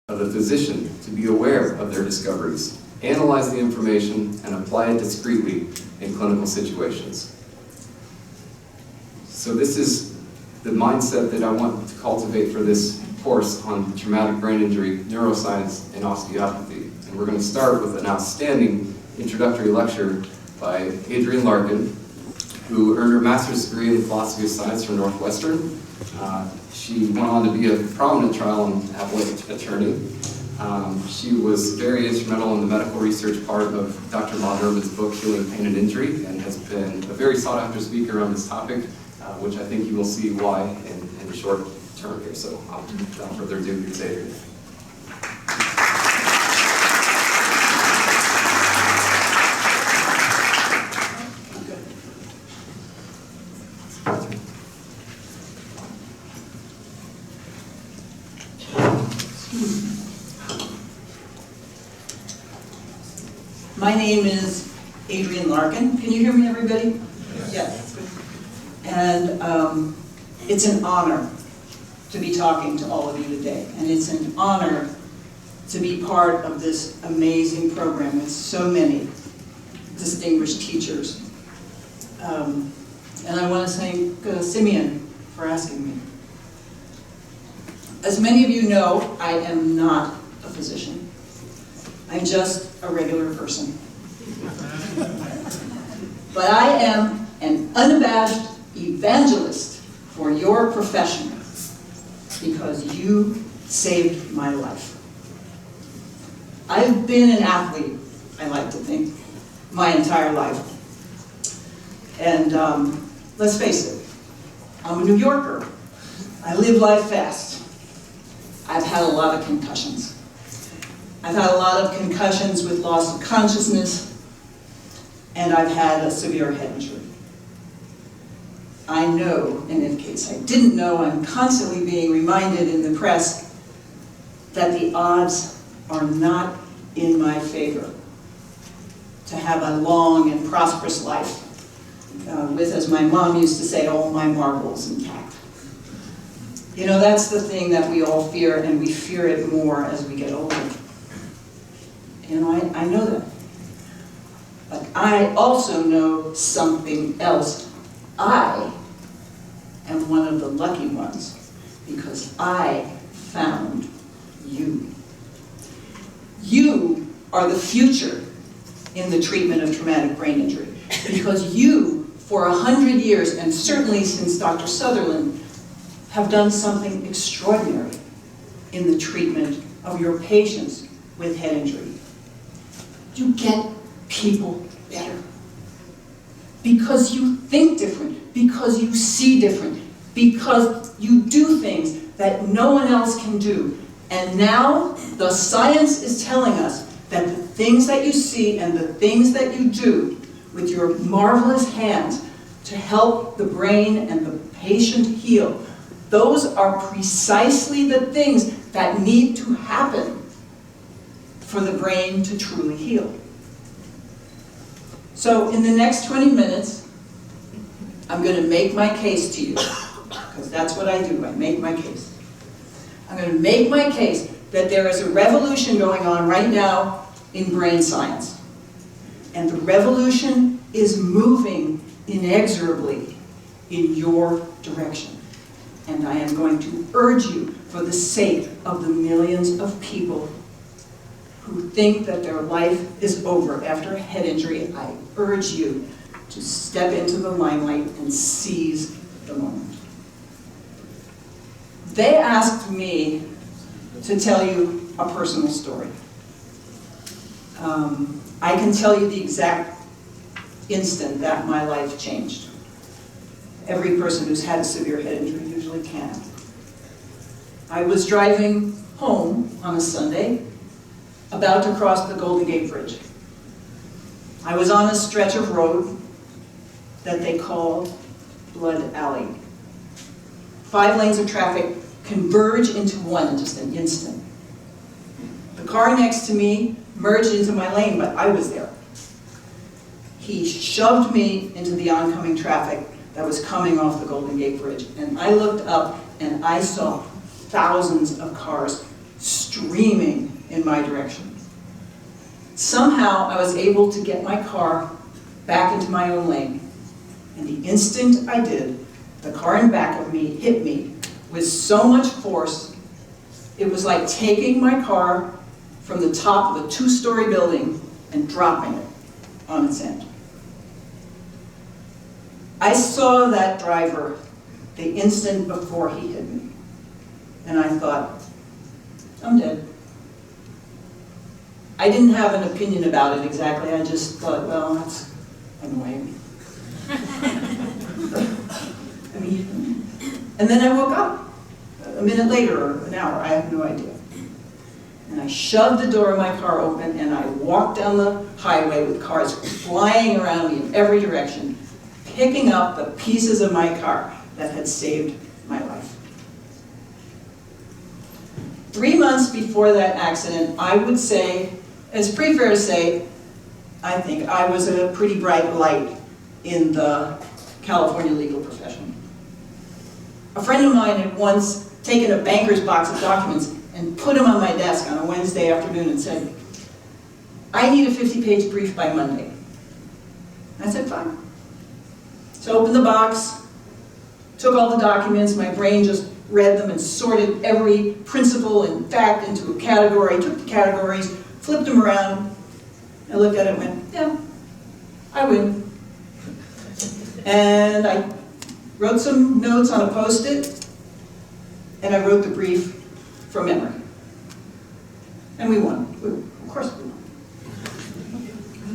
of the physician to be aware of their discoveries, analyze the information, and apply it discreetly in clinical situations. So this is the mindset that I want to cultivate for this course on traumatic brain injury, neuroscience, and osteopathy. And we're going to start with an outstanding introductory lecture by Adrienne Larkin, who earned her master's degree in philosophy of science from Northwestern. She went on to be a prominent trial and appellate attorney. She was very instrumental in the medical research part of Dr. Von Urban's book, Healing Pain and Injury, and has been a very sought-after speaker on this topic, which I think you will see why in the short term here. So without further ado, here's Adrienne. My name is Adrienne Larkin. Can you hear me, everybody? Yes. And it's an honor to be talking to all of you today. And it's an honor to be part of this amazing program with so many distinguished teachers. And I want to thank Simeon for asking me. As many of you know, I am not a physician. I'm just a regular person. But I am an unabashed evangelist for your profession because you saved my life. I've been an athlete, I like to think, my entire life. And let's face it, I'm a New Yorker. I live life fast. I've had a lot of concussions. I've had a lot of concussions with loss of consciousness, and I've had a severe head injury. I know, and in case I didn't know, I'm constantly being reminded in the press that the odds are not in my favor to have a long and prosperous life with, as my mom used to say, all my marbles intact. You know, that's the thing that we all fear, and we fear it more as we get older. You know, I know that. But I also know something else. I am one of the lucky ones because I found you. You are the future in the treatment of traumatic brain injury because you, for 100 years, and certainly since Dr. Sutherland, have done something extraordinary in the treatment of your patients with head injury. You get people better because you think different, because you see different, because you do things that no one else can do. And now the science is telling us that the things that you see and the things that you do with your marvelous hands to help the brain and the patient heal, those are precisely the things that need to happen for the brain to truly heal. So in the next 20 minutes, I'm going to make my case to you, because that's what I do, I make my case. I'm going to make my case that there is a revolution going on right now in brain science. And the revolution is moving inexorably in your direction. And I am going to urge you, for the sake of the millions of people who think that their life is over after a head injury, I urge you to step into the limelight and seize the moment. They asked me to tell you a personal story. I can tell you the exact instant that my life changed. Every person who's had a severe head injury usually can. I was driving home on a Sunday, about to cross the Golden Gate Bridge. I was on a stretch of road that they called Blood Alley. 5 lanes of traffic converge into one in just an instant. The car next to me merged into my lane, but I was there. He shoved me into the oncoming traffic that was coming off the Golden Gate Bridge, and I looked up and I saw thousands of cars streaming in my direction. Somehow I was able to get my car back into my own lane. And the instant I did, the car in back of me hit me with so much force, it was like taking my car from the top of a 2-story building and dropping it on its end. I saw that driver the instant before he hit me, and I thought, I'm dead. I didn't have an opinion about it exactly. I just thought, well, that's annoying. I mean, and then I woke up a minute later or an hour, I have no idea. And I shoved the door of my car open and I walked down the highway with cars flying around me in every direction, picking up the pieces of my car that had saved my life. 3 months before that accident, I would say, it's pretty fair to say, I think I was a pretty bright light in the California legal profession. A friend of mine had once taken a banker's box of documents and put them on my desk on a Wednesday afternoon and said, I need a 50-page brief by Monday. I said, fine. So I opened the box, took all the documents, my brain just read them and sorted every principle and fact into a category, took the categories, flipped them around, and looked at it and went, yeah, I win. And I wrote some notes on a Post-it, and I wrote the brief from memory. And we won. Of course we won.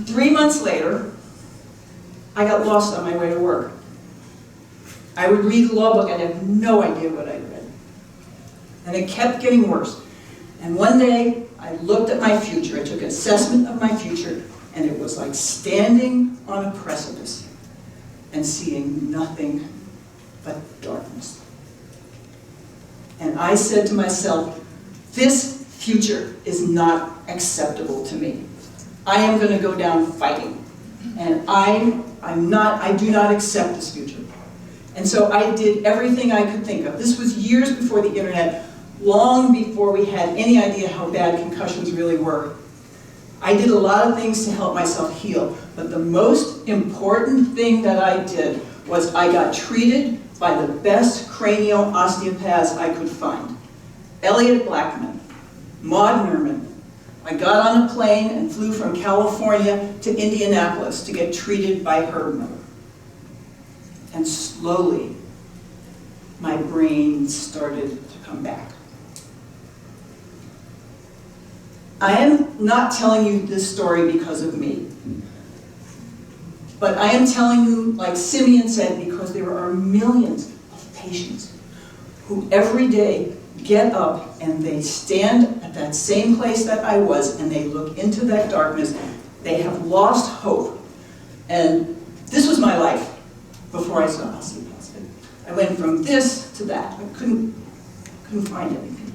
3 months later, I got lost on my way to work. I would read the law book and have no idea what I read. And it kept getting worse. And one day, I looked at my future. I took an assessment of my future, and it was like standing on a precipice and seeing nothing but darkness. And I said to myself, this future is not acceptable to me. I am going to go down fighting. And I do not accept this future. And so I did everything I could think of. This was years before the internet, long before we had any idea how bad concussions really were. I did a lot of things to help myself heal, but the most important thing that I did was I got treated by the best cranial osteopaths I could find. Elliot Blackman, Maud Nerman. I got on a plane and flew from California to Indianapolis to get treated by Herb Miller. And slowly, my brain started to come back. I am not telling you this story because of me. But I am telling you, like Simeon said, because there are millions of patients who every day get up and they stand at that same place that I was and they look into that darkness. They have lost hope. And this was my life before I saw osteopaths. I went from this to that. I couldn't find anything.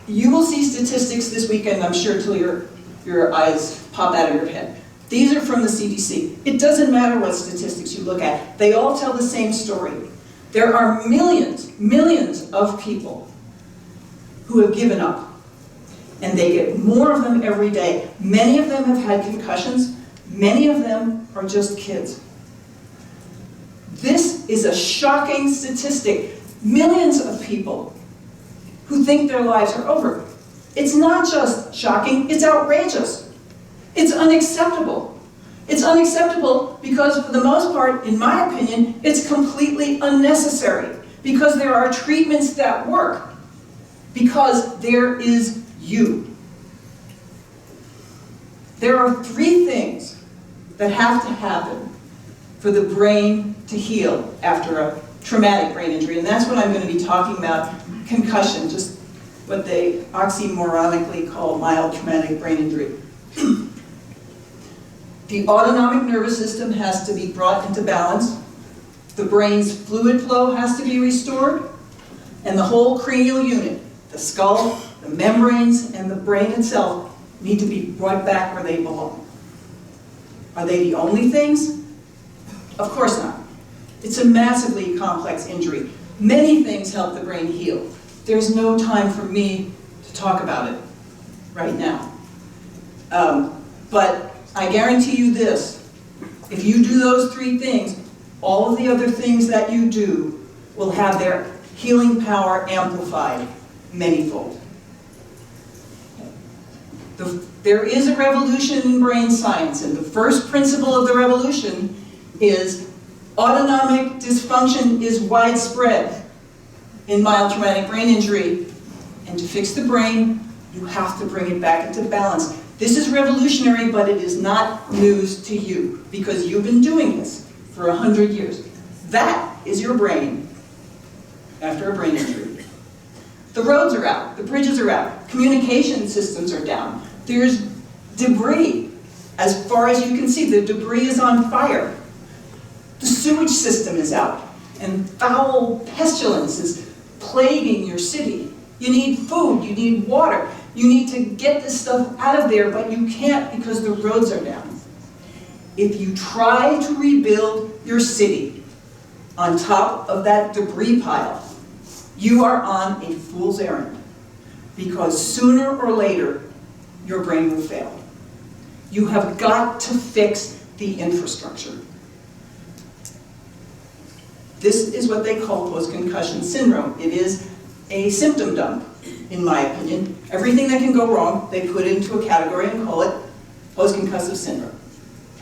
You will see statistics this weekend, I'm sure, till your eyes pop out of your head. These are from the CDC. It doesn't matter what statistics you look at. They all tell the same story. There are millions of people who have given up. And they get more of them every day. Many of them have had concussions. Many of them are just kids. This is a shocking statistic. Millions of people who think their lives are over. It's not just shocking, it's outrageous. It's unacceptable. It's unacceptable because, for the most part, in my opinion, it's completely unnecessary. Because there are treatments that work. Because there is you. There are 3 things that have to happen for the brain to heal after a traumatic brain injury, and that's what I'm going to be talking about, concussion, just what they oxymoronically call mild traumatic brain injury. The autonomic nervous system has to be brought into balance, the brain's fluid flow has to be restored, and the whole cranial unit, the skull, the membranes, and the brain itself need to be brought back where they belong. Are they the only things? Of course not. It's a massively complex injury. Many things help the brain heal. There's no time for me to talk about it right now. But I guarantee you this, if you do those three things, all of the other things that you do will have their healing power amplified manyfold. There is a revolution in brain science, and the first principle of the revolution is autonomic dysfunction is widespread in mild traumatic brain injury, and to fix the brain, you have to bring it back into balance. This is revolutionary, but it is not news to you, because you've been doing this for 100 years. That is your brain after a brain injury. The roads are out, the bridges are out, communication systems are down. There's debris. As far as you can see, the debris is on fire. The sewage system is out, and foul pestilence is plaguing your city. You need food, you need water, you need to get this stuff out of there, but you can't because the roads are down. If you try to rebuild your city on top of that debris pile, you are on a fool's errand, because sooner or later, your brain will fail. You have got to fix the infrastructure. This is what they call post-concussion syndrome. It is a symptom dump, in my opinion. Everything that can go wrong, they put into a category and call it post-concussive syndrome.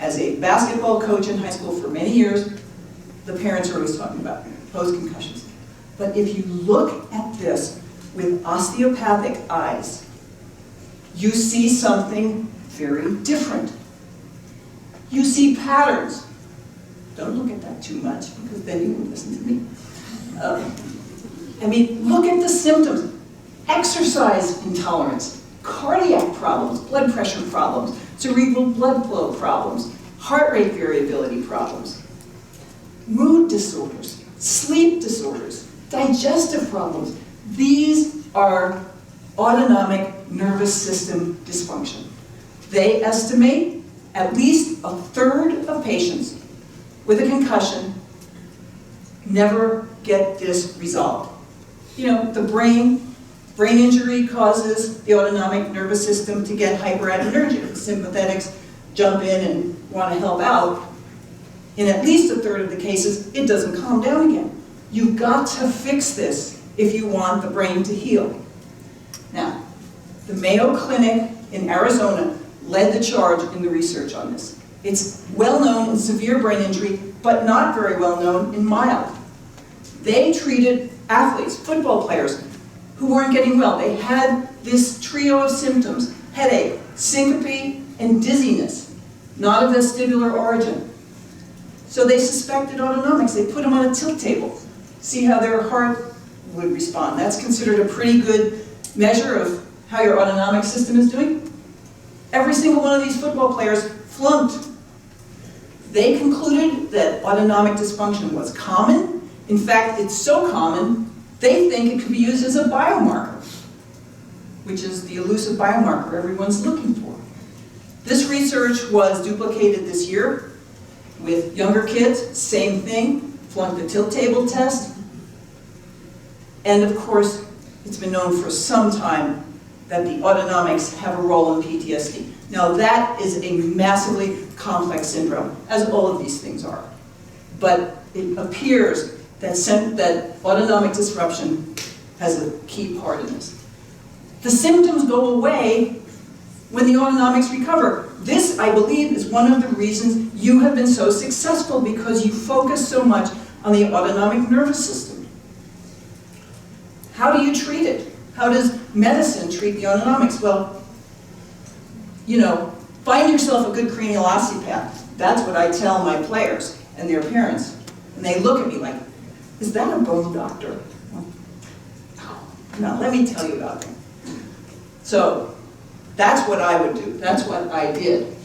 As a basketball coach in high school for many years, the parents are always talking about post-concussions. But if you look at this with osteopathic eyes, you see something very different. You see patterns. Don't look at that too much, because then you won't listen to me. I mean, look at the symptoms. Exercise intolerance, cardiac problems, blood pressure problems, cerebral blood flow problems, heart rate variability problems, mood disorders, sleep disorders, digestive problems. These are autonomic nervous system dysfunction. They estimate at least a third of patients with a concussion never get this resolved. You know, the brain injury causes the autonomic nervous system to get hyperadrenergic. The sympathetics jump in and want to help out. In at least a third of the cases, it doesn't calm down again. You've got to fix this if you want the brain to heal. Now, the Mayo Clinic in Arizona led the charge in the research on this. It's well known in severe brain injury, but not very well known in mild. They treated athletes, football players, who weren't getting well. They had this trio of symptoms: headache, syncope, and dizziness, not of vestibular origin. So they suspected autonomics. They put them on a tilt table, see how their heart would respond. That's considered a pretty good measure of how your autonomic system is doing. Every single one of these football players flunked. They concluded that autonomic dysfunction was common. In fact, it's so common, they think it could be used as a biomarker, which is the elusive biomarker everyone's looking for. This research was duplicated this year with younger kids, same thing, flunked the tilt table test. And of course, it's been known for some time that the autonomics have a role in PTSD. Now that is a massively complex syndrome, as all of these things are. But it appears that autonomic disruption has a key part in this. The symptoms go away when the autonomics recover. This, I believe, is one of the reasons you have been so successful, because you focus so much on the autonomic nervous system. How do you treat it? How does medicine treat the autonomics? Well, you know, find yourself a good cranial osteopath. That's what I tell my players and their parents. And they look at me like, is that a bone doctor? Now, let me tell you about them. So, that's what I would do. That's what I did.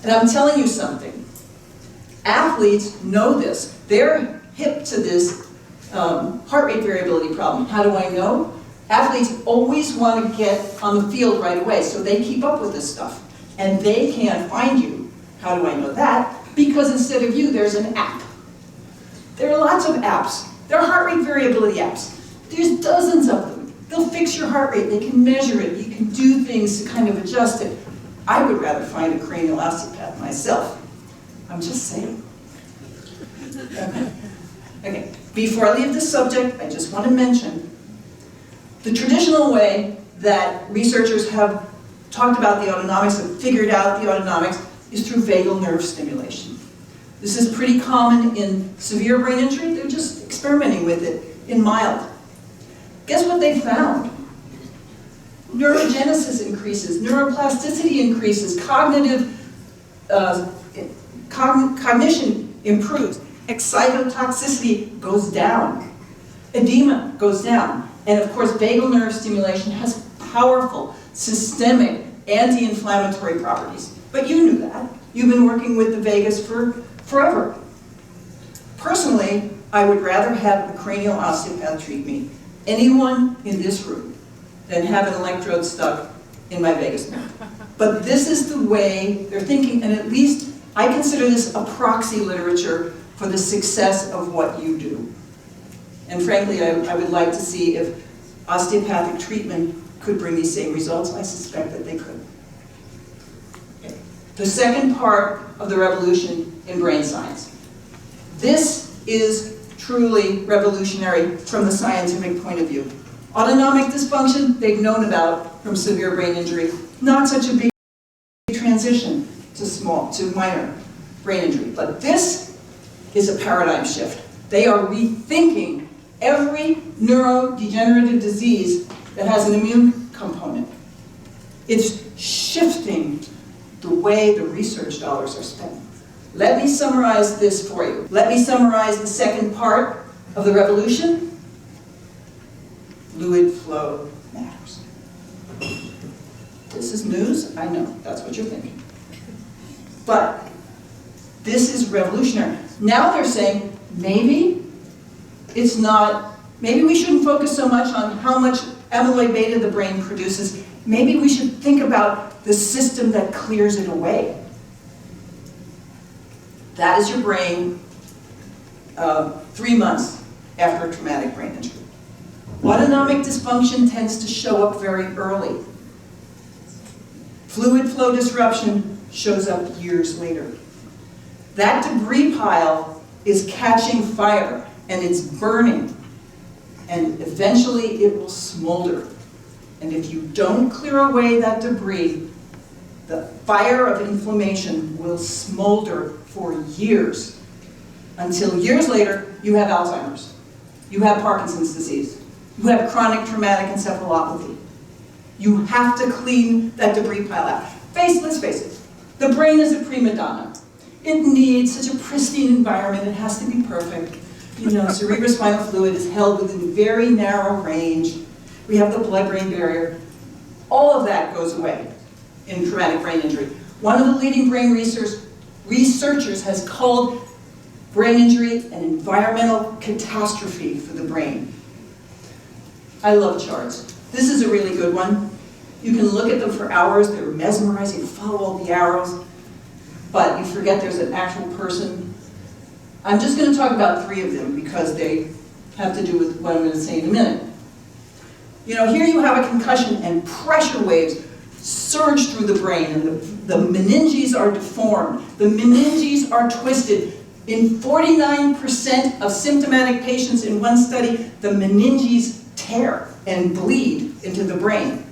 And I'm telling you something. Athletes know this. They're hip to this heart rate variability problem. How do I know? Athletes always want to get on the field right away, so they keep up with this stuff. And they can't find you. How do I know that? Because instead of you, there's an app. There are lots of apps. There are heart rate variability apps. There's dozens of them. They'll fix your heart rate, they can measure it, you can do things to kind of adjust it. I would rather find a cranial osteopath myself. I'm just saying. Okay. Before I leave this subject, I just want to mention the traditional way that researchers have talked about the autonomics, have figured out the autonomics, is through vagal nerve stimulation. This is pretty common in severe brain injury. They're just experimenting with it in mild. Guess what they found? Neurogenesis increases, neuroplasticity increases, cognition improves, excitotoxicity goes down, edema goes down, and of course vagal nerve stimulation has powerful systemic anti-inflammatory properties. But you knew that. You've been working with the vagus for forever. Personally, I would rather have a cranial osteopath treat me, anyone in this room, than have an electrode stuck in my vagus nerve. But this is the way they're thinking, and at least I consider this a proxy literature for the success of what you do. And frankly, I would like to see if osteopathic treatment could bring these same results. I suspect that they could. Okay. The second part of the revolution in brain science. This is truly revolutionary from the scientific point of view. Autonomic dysfunction, they've known about from severe brain injury. Not such a big transition to minor brain injury. But this is a paradigm shift. They are rethinking every neurodegenerative disease that has an immune component. It's shifting the way the research dollars are spent. Let me summarize this for you. Let me summarize the second part of the revolution. Fluid flow matters. This is news, I know, that's what you're thinking. But this is revolutionary. Now they're saying, maybe it's not, maybe we shouldn't focus so much on how much amyloid beta the brain produces. Maybe we should think about the system that clears it away. That is your brain 3 months after a traumatic brain injury. Autonomic dysfunction tends to show up very early. Fluid flow disruption shows up years later. That debris pile is catching fire and it's burning, and eventually it will smolder. And if you don't clear away that debris, the fire of inflammation will smolder for years, until years later you have Alzheimer's, you have Parkinson's disease, you have chronic traumatic encephalopathy. You have to clean that debris pile out. Let's face it, the brain is a prima donna. It needs such a pristine environment, it has to be perfect. You know, cerebrospinal fluid is held within a very narrow range. We have the blood-brain barrier. All of that goes away in traumatic brain injury. One of the leading brain researchers has called brain injury an environmental catastrophe for the brain. I love charts. This is a really good one. You can look at them for hours. They're mesmerizing. Follow all the arrows. But you forget there's an actual person. I'm just going to talk about 3 of them because they have to do with what I'm going to say in a minute. You know, here you have a concussion and pressure waves surge through the brain, and the meninges are deformed. The meninges are twisted. In 49% of symptomatic patients in one study, the meninges tear and bleed into the brain.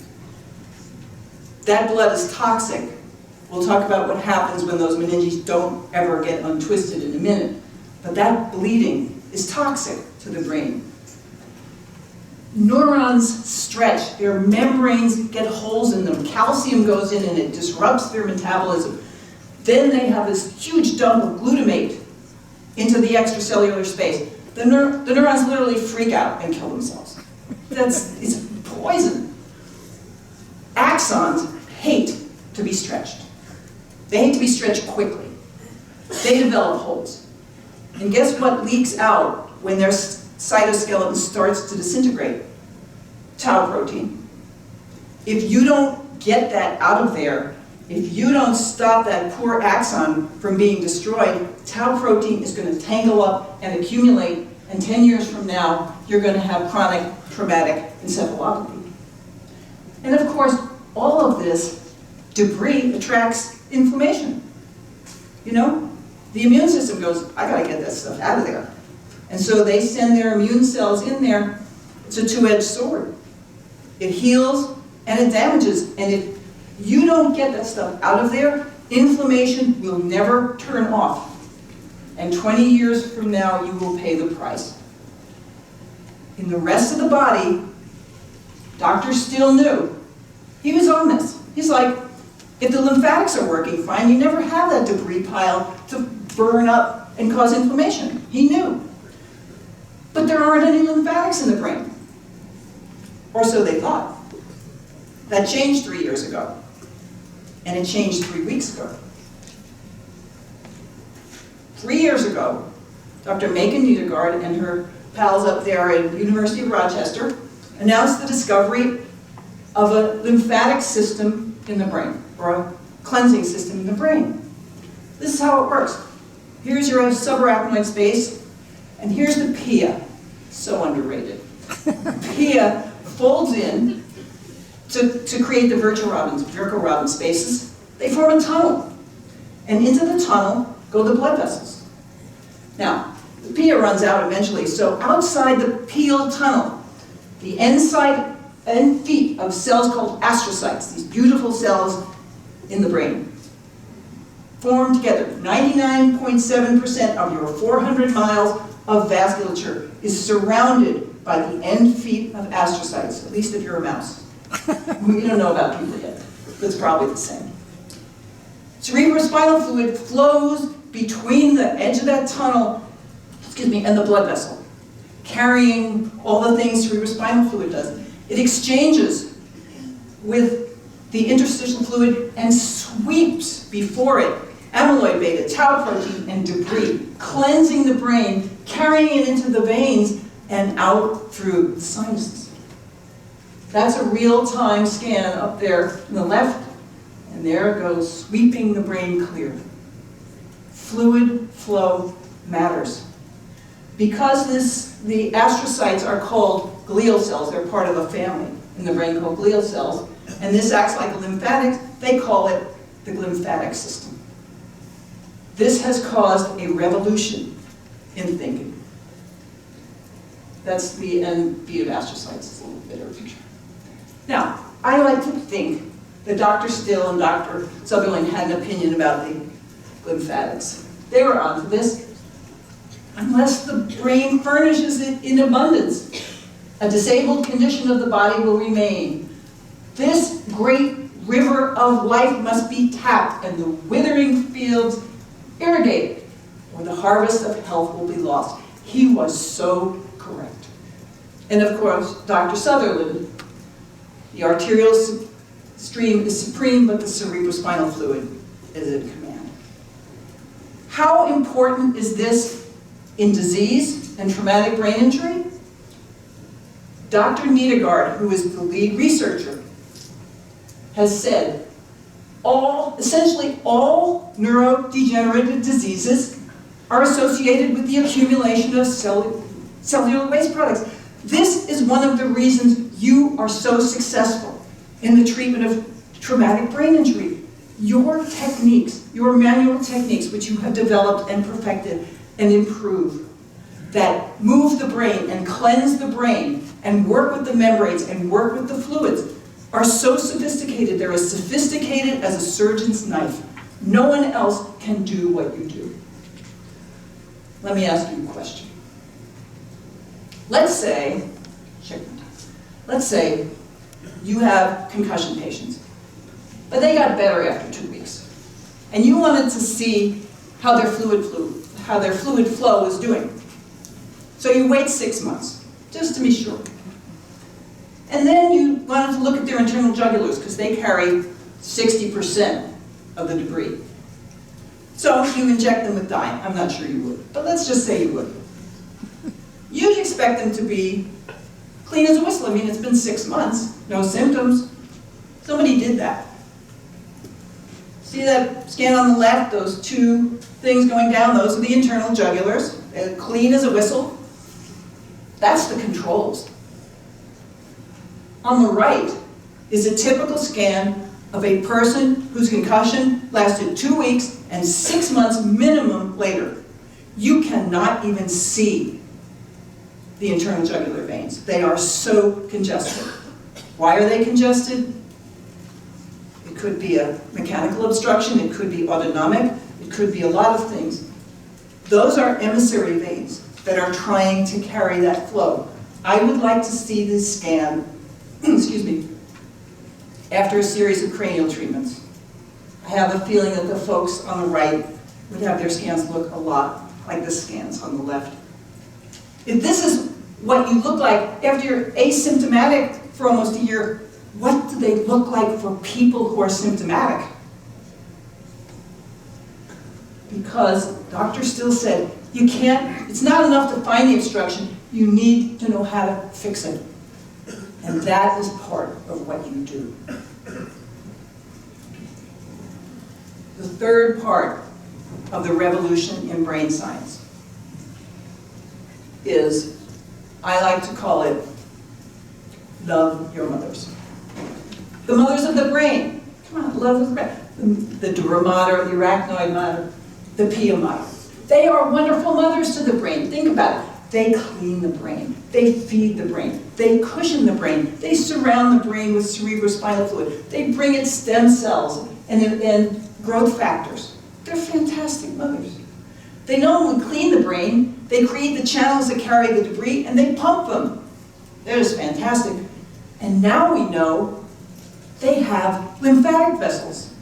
That blood is toxic. We'll talk about what happens when those meninges don't ever get untwisted in a minute. But that bleeding is toxic to the brain. Neurons stretch, their membranes get holes in them, calcium goes in and it disrupts their metabolism. Then they have this huge dump of glutamate into the extracellular space. The neurons literally freak out and kill themselves. It's poison. Axons hate to be stretched. They hate to be stretched quickly. They develop holes. And guess what leaks out when their cytoskeleton starts to disintegrate? Tau protein. If you don't get that out of there, if you don't stop that poor axon from being destroyed, tau protein is going to tangle up and accumulate, And 10 years from now, you're going to have chronic traumatic encephalopathy. And of course, all of this debris attracts inflammation. You know, the immune system goes, I gotta get that stuff out of there. And so they send their immune cells in there. It's a two-edged sword. It heals and it damages. And if you don't get that stuff out of there, inflammation will never turn off. And 20 years from now, you will pay the price. In the rest of the body, Dr. Still knew. He was on this. He's like, if the lymphatics are working fine, you never have that debris pile to burn up and cause inflammation. He knew. But there aren't any lymphatics in the brain. Or so they thought. That changed 3 years ago. And it changed 3 weeks ago. 3 years ago, Dr. Macon Niedergard and her pals up there at University of Rochester announced the discovery of a lymphatic system in the brain, or a cleansing system in the brain. This is how it works. Here's your subarachnoid space, and here's the pia. So underrated. Pia folds in to create the Virchow-Robin spaces. They form a tunnel. And into the tunnel go the blood vessels. Now, the pia runs out eventually, so outside the pial tunnel, the end feet of cells called astrocytes, these beautiful cells in the brain, form together. 99.7% of your 400 miles of vasculature is surrounded by the end feet of astrocytes, at least if you're a mouse. We don't know about people yet, but it's probably the same. Cerebrospinal fluid flows between the edge of that tunnel, and the blood vessel, carrying all the things cerebrospinal fluid does. It exchanges with the interstitial fluid and sweeps before it amyloid beta, tau protein, and debris, cleansing the brain, carrying it into the veins, and out through the sinuses. That's a real-time scan up there on the left, and there it goes, sweeping the brain clear. Fluid flow matters. Because the astrocytes are called glial cells, they're part of a family in the brain called glial cells, and this acts like a lymphatic, they call it the lymphatic system. This has caused a revolution in thinking. That's the end view of astrocytes. It's a little bit of a picture. Now, I like to think that Dr. Still and Dr. Sutherland had an opinion about the lymphatics. They were onto this. Unless the brain furnishes it in abundance, a disabled condition of the body will remain. This great river of life must be tapped and the withering fields irrigated, or the harvest of health will be lost. He was so correct. And of course, Dr. Sutherland, the arterial stream is supreme, but the cerebrospinal fluid is in command. How important is this in disease and traumatic brain injury? Dr. Niedergard, who is the lead researcher, has said essentially all neurodegenerative diseases are associated with the accumulation of cellular waste products. This is one of the reasons you are so successful in the treatment of traumatic brain injury. Your techniques, your manual techniques, which you have developed and perfected and improved, that move the brain and cleanse the brain and work with the membranes and work with the fluids, are so sophisticated. They're as sophisticated as a surgeon's knife. No one else can do what you do. Let me ask you a question. Let's say you have concussion patients, but they got better after 2 weeks, and you wanted to see how their fluid flow was doing. So you wait 6 months, just to be sure. And then you wanted to look at their internal jugulars, because they carry 60% of the debris. So you inject them with dye. I'm not sure you would, but let's just say you would. You'd expect them to be clean as a whistle. I mean, it's been 6 months, no symptoms. Somebody did that. See that scan on the left, those two things going down? Those are the internal jugulars. They're clean as a whistle. That's the controls. On the right is a typical scan of a person whose concussion lasted 2 weeks and 6 months minimum later. You cannot even see the internal jugular veins. They are so congested. Why are they congested? It could be a mechanical obstruction, it could be autonomic, it could be a lot of things. Those are emissary veins that are trying to carry that flow. I would like to see this scan, excuse me, after a series of cranial treatments. I have a feeling that the folks on the right would have their scans look a lot like the scans on the left. If this is what you look like after you're asymptomatic for almost a year, what do they look like for people who are symptomatic? Because Dr. Still said, you can't, it's not enough to find the obstruction, you need to know how to fix it. And that is part of what you do. The third part of the revolution in brain science is, I like to call it, love your mothers. The mothers of the brain. Come on, love the brain. The dura mater, the arachnoid mater, the pia mater. They are wonderful mothers to the brain. Think about it. They clean the brain. They feed the brain. They cushion the brain. They surround the brain with cerebrospinal fluid. They bring in stem cells and growth factors. They're fantastic mothers. They not only clean the brain, they create the channels that carry the debris, and they pump them. They're just fantastic. And now we know they have lymphatic vessels.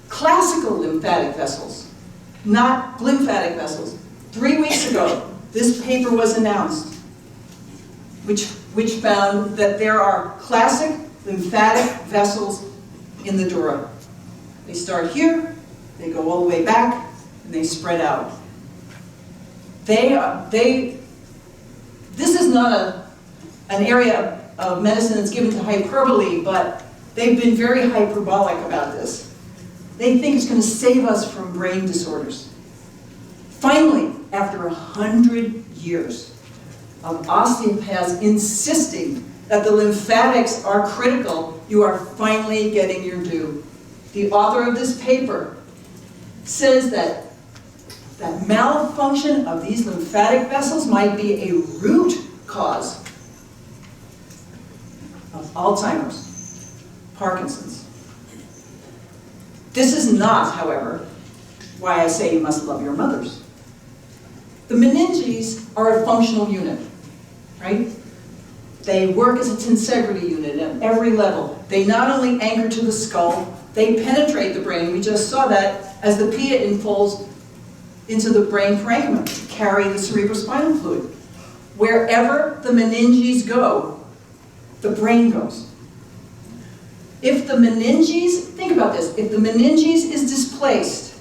Classical lymphatic vessels, not glymphatic vessels. 3 weeks ago, this paper was announced, which found that there are classic lymphatic vessels in the dura. They start here, they go all the way back, and they spread out. This is not an area of medicine that's given to hyperbole, but they've been very hyperbolic about this. They think it's going to save us from brain disorders. Finally, after 100 years of osteopaths insisting that the lymphatics are critical, you are finally getting your due. The author of this paper says that malfunction of these lymphatic vessels might be a root cause of Alzheimer's, Parkinson's. This is not, however, why I say you must love your mothers. The meninges are a functional unit, right? They work as a tensegrity unit at every level. They not only anchor to the skull, they penetrate the brain. We just saw that as the pia infolds into the brain parenchyma to carry the cerebrospinal fluid. Wherever the meninges go, the brain goes. If the meninges, think about this, if the meninges is displaced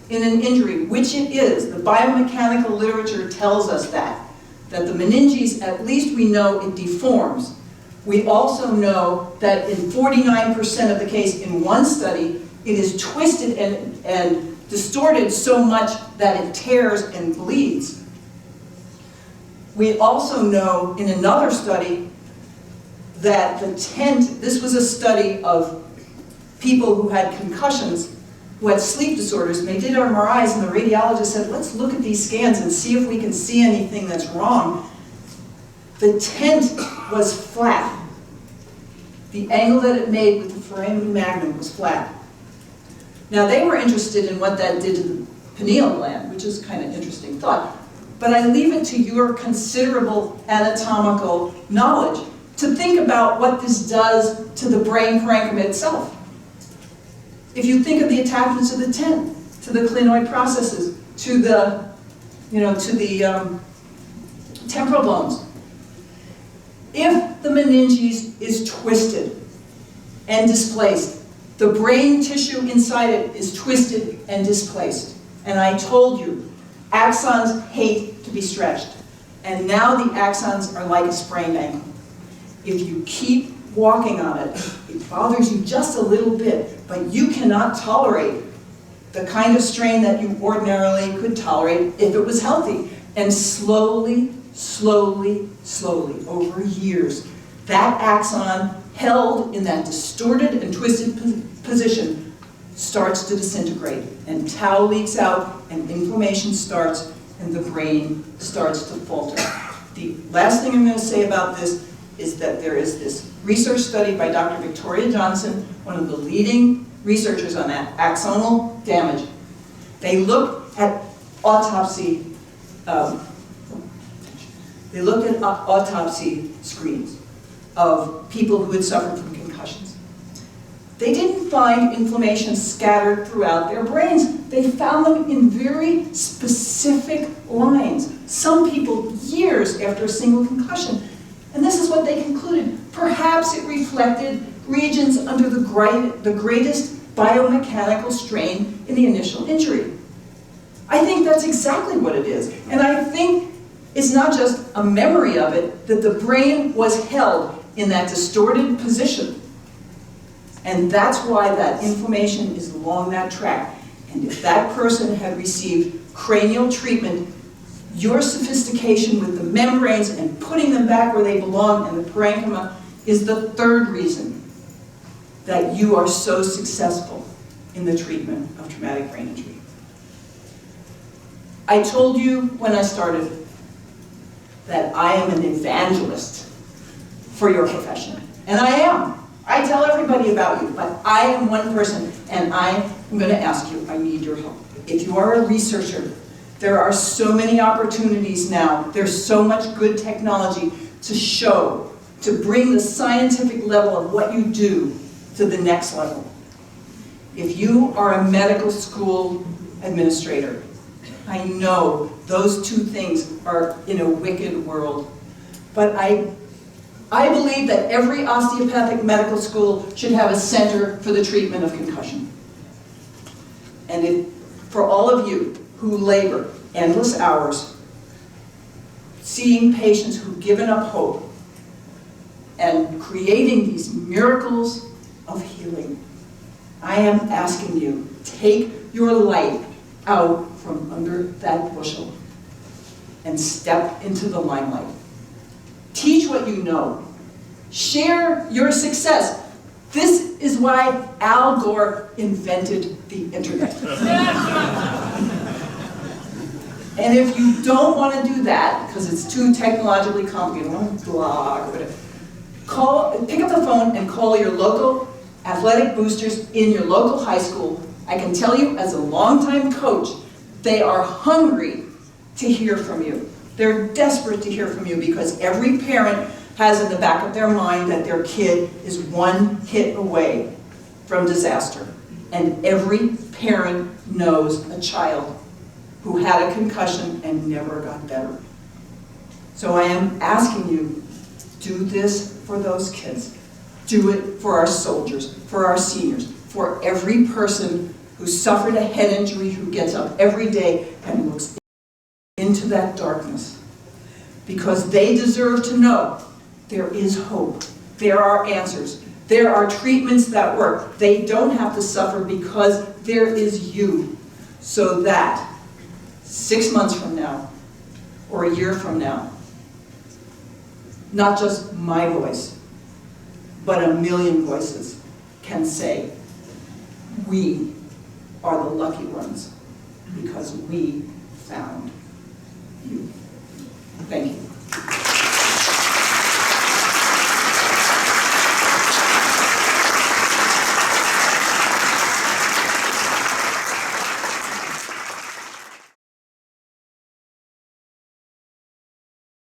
in an injury, which it is, the biomechanical literature tells us that the meninges, at least we know it deforms. We also know that in 49% of the case in one study, it is twisted and distorted so much that it tears and bleeds. We also know in another study that the tent, this was a study of people who had concussions, who had sleep disorders, and they did MRIs, and the radiologist said, let's look at these scans and see if we can see anything that's wrong. The tent was flat. The angle that it made with the foramen magnum was flat. Now they were interested in what that did to the pineal gland, which is kind of an interesting thought. But I leave it to your considerable anatomical knowledge to think about what this does to the brain parenchyma itself. If you think of the attachments to the tent, to the clinoid processes, to the, temporal bones. If the meninges is twisted and displaced, the brain tissue inside it is twisted and displaced. And I told you, axons hate to be stretched. And now the axons are like a sprained ankle. If you keep walking on it, it bothers you just a little bit, but you cannot tolerate the kind of strain that you ordinarily could tolerate if it was healthy. And slowly, slowly, slowly, over years, that axon held in that distorted and twisted position starts to disintegrate, and tau leaks out, and inflammation starts, and the brain starts to falter. The last thing I'm going to say about this is that there is this research study by Dr. Victoria Johnson, one of the leading researchers on that axonal damage. They looked at autopsy. They looked at autopsy screens of people who had suffered from concussions. They didn't find inflammation scattered throughout their brains. They found them in very specific lines. Some people years after a single concussion. And this is what they concluded. Perhaps it reflected regions under the greatest biomechanical strain in the initial injury. I think that's exactly what it is. And I think it's not just a memory of it, that the brain was held in that distorted position. And that's why that inflammation is along that track. And if that person had received cranial treatment, your sophistication with the membranes and putting them back where they belong in the parenchyma is the third reason that you are so successful in the treatment of traumatic brain injury. I told you when I started that I am an evangelist for your profession. And I am. I tell everybody about you, but I am one person, and I am going to ask you, I need your help. If you are a researcher, there are so many opportunities now. There's so much good technology to show, to bring the scientific level of what you do to the next level. If you are a medical school administrator, I know those two things are in a wicked world, but I believe that every osteopathic medical school should have a center for the treatment of concussion. And for all of you who labor endless hours, seeing patients who've given up hope, and creating these miracles of healing, I am asking you, take your light out from under that bushel and step into the limelight. Teach what you know. Share your success. This is why Al Gore invented the internet. And if you don't want to do that, because it's too technologically complicated, you want to blog or whatever, pick up the phone and call your local athletic boosters in your local high school. I can tell you, as a longtime coach, they are hungry to hear from you. They're desperate to hear from you because every parent has in the back of their mind that their kid is one hit away from disaster. And every parent knows a child who had a concussion and never got better. So I am asking you, do this for those kids. Do it for our soldiers, for our seniors, for every person who suffered a head injury, who gets up every day and looks into that darkness. Because they deserve to know there is hope. There are answers. There are treatments that work. They don't have to suffer because there is you. So that 6 months from now, or a year from now, not just my voice, but a million voices can say, we are the lucky ones because we found you. Thank you.